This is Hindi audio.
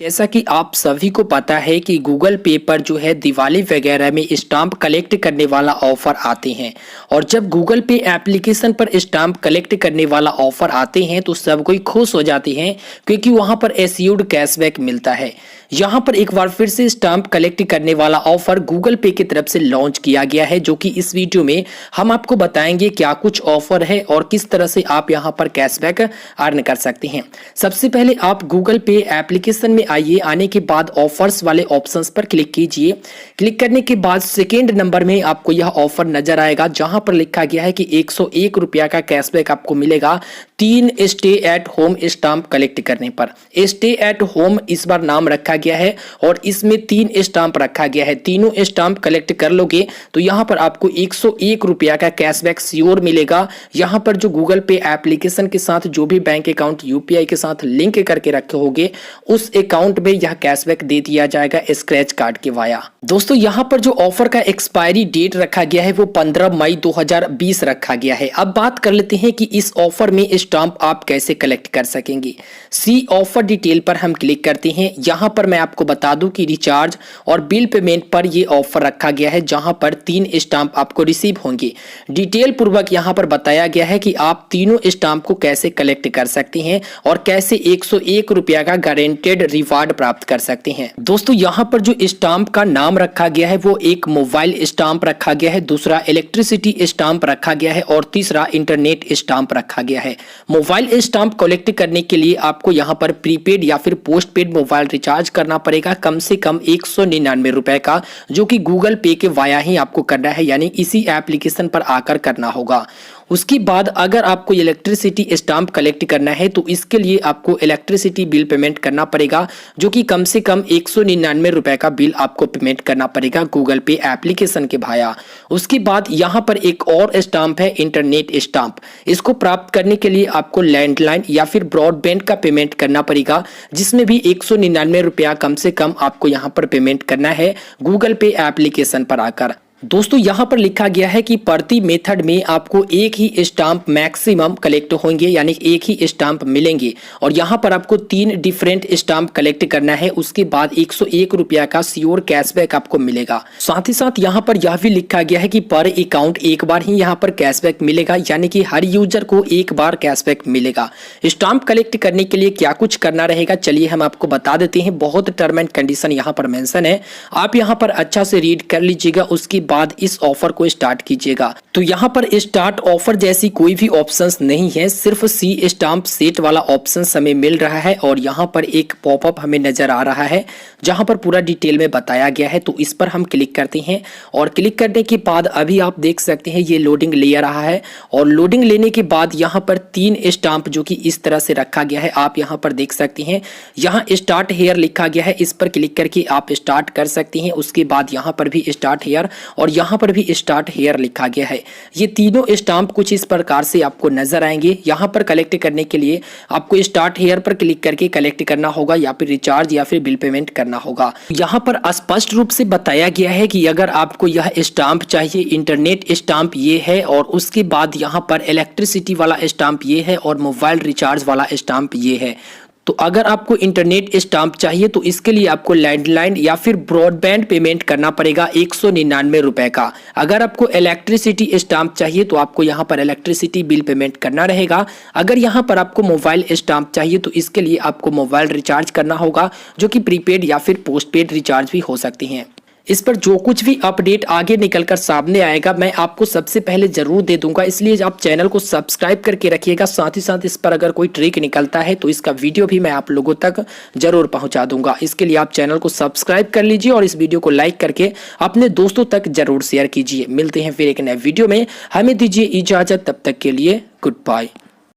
जैसा कि आप सभी को पता है कि गूगल पे पर जो है दिवाली वगैरह में स्टाम्प कलेक्ट करने वाला ऑफर आते हैं। और जब गूगल पे एप्लीकेशन पर स्टाम्प कलेक्ट करने वाला ऑफर आते हैं तो सब कोई खुश हो जाते हैं, क्योंकि वहां पर एस्योर्ड कैशबैक मिलता है। यहाँ पर एक बार फिर से स्टाम्प कलेक्ट करने वाला ऑफर गूगल पे की तरफ से लॉन्च किया गया है, जो कि इस वीडियो में हम आपको बताएंगे क्या कुछ ऑफर है और किस तरह से आप यहाँ पर कैशबैक अर्न कर सकते हैं। सबसे पहले आप गूगल पे एप्लीकेशन में आइए। आने के बाद ऑफर्स वाले ऑप्शंस पर क्लिक कीजिए। क्लिक करने के बाद सेकेंड नंबर में आपको यह ऑफर नजर आएगा, जहां पर लिखा गया है कि 101 रुपया का कैशबैक आपको मिलेगा 3 stay at home stamp collect करने पर। स्टे एट होम इस बार नाम रखा गया है और इसमें 3 स्टाम्प रखा गया है। तीनों स्टाम्प कलेक्ट कर लोगे तो यहाँ पर आपको 101 रुपया का कैशबैक श्योर मिलेगा। यहाँ पर जो गूगल पे एप्लीकेशन के साथ जो भी बैंक अकाउंट यूपीआई के साथ लिंक करके रखे होगे उस अकाउंट में यह कैशबैक दे दिया जाएगा स्क्रैच कार्ड के वाया। दोस्तों यहाँ पर जो ऑफर का एक्सपायरी डेट रखा गया है वो 15 मई 2020 रखा गया है। अब बात कर लेते हैं कि इस ऑफर में स्टाम्प आप कैसे कलेक्ट कर सकेंगे। सी ऑफर डिटेल पर हम क्लिक करते हैं। यहाँ पर मैं आपको बता दूं कि रिचार्ज और बिल पेमेंट पर ये ऑफर रखा गया है, जहां पर 3 स्टाम्प आपको रिसीव होंगे। डिटेल पूर्वक यहाँ पर बताया गया है कि आप तीनों स्टाम्प को कैसे कलेक्ट कर सकते हैं और कैसे 101 रुपया का गारंटेड रिवार्ड प्राप्त कर सकते हैं। दोस्तों यहाँ पर जो स्टाम्प का नाम रखा गया है वो एक मोबाइल स्टाम्प रखा गया है, दूसरा इलेक्ट्रिसिटी स्टाम्प रखा गया है और तीसरा इंटरनेट स्टाम्प रखा गया है। मोबाइल स्टाम्प कलेक्ट करने के लिए आपको यहाँ पर प्रीपेड या फिर पोस्टपेड मोबाइल रिचार्ज करना पड़ेगा कम से कम 199 रुपए का, जो कि गूगल पे के वाया ही आपको करना है, यानी इसी एप्लीकेशन पर आकर करना होगा। उसके बाद अगर आपको इलेक्ट्रिसिटी स्टाम्प कलेक्ट करना है तो इसके लिए आपको इलेक्ट्रिसिटी बिल पेमेंट करना पड़ेगा, जो कि कम से कम 199 रुपए का बिल आपको पेमेंट करना पड़ेगा गूगल पे एप्लीकेशन के भाया। उसके बाद यहाँ पर एक और स्टाम्प है इंटरनेट स्टाम्प। इसको प्राप्त करने के लिए आपको लैंडलाइन या फिर ब्रॉडबैंड का पेमेंट करना पड़ेगा, जिसमें भी 199 रुपया कम से कम आपको यहाँ पर पेमेंट करना है गूगल पे एप्लीकेशन पर आकर। दोस्तों यहाँ पर लिखा गया है कि प्रति मेथड में आपको एक ही स्टाम्प मैक्सिमम कलेक्ट होंगे, यानी एक ही स्टाम्प मिलेंगे और यहाँ पर आपको 3 डिफरेंट स्टाम्प कलेक्ट करना है। उसके बाद 101 रुपया का श्योर कैशबैक आपको मिलेगा। साथ ही साथ यहाँ पर यह भी लिखा गया है कि पर अकाउंट एक बार ही यहाँ पर कैशबैक मिलेगा, यानी कि हर यूजर को एक बार कैशबैक मिलेगा। स्टाम्प कलेक्ट करने के लिए क्या कुछ करना रहेगा चलिए हम आपको बता देते हैं। बहुत टर्म एंड कंडीशन यहाँ पर मेंशन है, आप यहाँ पर अच्छा से रीड कर लीजिएगा, उसकी बाद इस ऑफर को स्टार्ट कीजिएगा। तो यहाँ पर स्टार्ट ऑफर जैसी कोई भी ऑप्शंस नहीं है, सिर्फ सी स्टाम्प सेट वाला ऑप्शन हमें मिल रहा है और यहाँ पर एक पॉपअप हमें नजर आ रहा है जहाँ पर पूरा डिटेल में बताया गया है। तो इस पर हम क्लिक करते हैं और क्लिक करने के बाद अभी आप देख सकते हैं ये लोडिंग ले रहा है और लोडिंग लेने के बाद यहाँ पर 3 स्टाम्प जो कि इस तरह से रखा गया है आप यहाँ पर देख सकते हैं। यहाँ स्टार्ट हेयर लिखा गया है, इस पर क्लिक करके आप स्टार्ट कर सकते हैं। उसके बाद यहाँ पर भी स्टार्ट हेयर और यहाँ पर भी स्टार्ट हेयर लिखा गया है। ये तीनों स्टाम्प कुछ इस प्रकार से आपको नजर आएंगे। यहाँ पर कलेक्ट करने के लिए आपको स्टार्ट हेयर पर क्लिक करके कलेक्ट करना होगा या फिर रिचार्ज या फिर बिल पेमेंट करना होगा। यहाँ पर स्पष्ट रूप से बताया गया है कि अगर आपको यह स्टाम्प चाहिए, इंटरनेट स्टाम्प ये है और उसके बाद यहाँ पर इलेक्ट्रिसिटी वाला स्टाम्प ये है और मोबाइल रिचार्ज वाला स्टाम्प ये है। तो अगर आपको इंटरनेट स्टाम्प चाहिए तो इसके लिए आपको लैंडलाइन या फिर ब्रॉडबैंड पेमेंट करना पड़ेगा 199 रुपए का। अगर आपको इलेक्ट्रिसिटी स्टाम्प चाहिए तो आपको यहाँ पर इलेक्ट्रिसिटी बिल पेमेंट करना रहेगा। अगर यहाँ पर आपको मोबाइल स्टाम्प चाहिए तो इसके लिए आपको मोबाइल रिचार्ज करना होगा, जो कि प्रीपेड या फिर पोस्टपेड रिचार्ज भी हो सकती हैं। इस पर जो कुछ भी अपडेट आगे निकलकर सामने आएगा मैं आपको सबसे पहले जरूर दे दूंगा, इसलिए आप चैनल को सब्सक्राइब करके रखिएगा। साथ ही साथ इस पर अगर कोई ट्रिक निकलता है तो इसका वीडियो भी मैं आप लोगों तक जरूर पहुंचा दूंगा। इसके लिए आप चैनल को सब्सक्राइब कर लीजिए और इस वीडियो को लाइक करके अपने दोस्तों तक जरूर शेयर कीजिए। मिलते हैं फिर एक नए वीडियो में, हमें दीजिए इजाजत, तब तक के लिए गुड बाय।